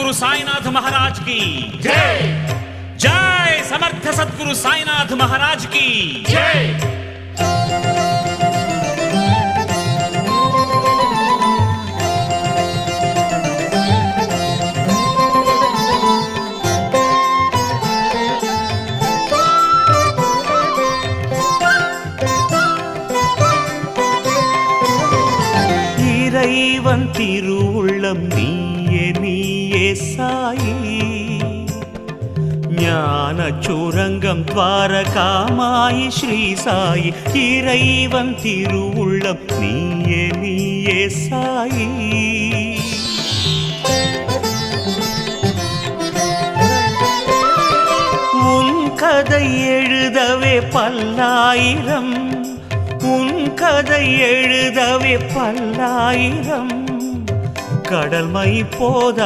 सद्गुरु साईनाथ महाराज की जय। जय समर्थ सद्गुरु साईनाथ महाराज की जय। இறைவன் திருவுள்ளம் நீயே நீயே சாயி, ஞான சுரங்கம் துவாரகாமாயி ஸ்ரீ சாயி. இறைவன் திருவுள்ளம் நீயே நீயே சாயி. உன் கதை எழுதவே பல்லாயிரம், உன் கதை எழுதவே பல்லாயிரம் கடல் மை போத